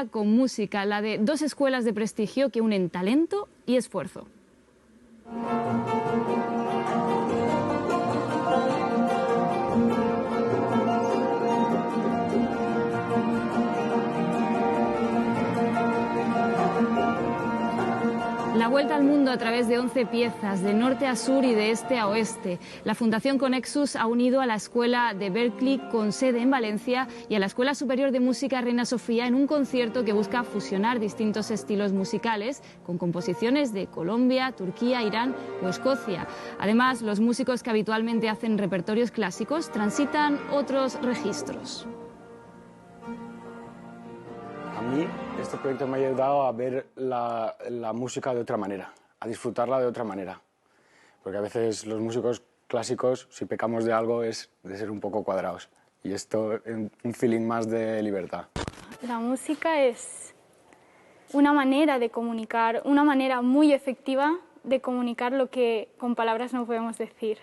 con música, la de dos escuelas de prestigio que unen talento y esfuerzo. La vuelta al mundo a través de 11 piezas, de norte a sur y de este a oeste. La Fundación Conexus ha unido a la Escuela de Berklee, con sede en Valencia, y a la Escuela Superior de Música Reina Sofía en un concierto que busca fusionar distintos estilos musicales con composiciones de Colombia, Turquía, Irán o Escocia. Además, los músicos que habitualmente hacen repertorios clásicos transitan otros registros. A mí este proyecto me ha ayudado a ver la música de otra manera, a disfrutarla de otra manera. Porque a veces los músicos clásicos, si pecamos de algo, es de ser un poco cuadrados. Y esto es un feeling más de libertad. La música es una manera de comunicar, una manera muy efectiva de comunicar lo que con palabras no podemos decir.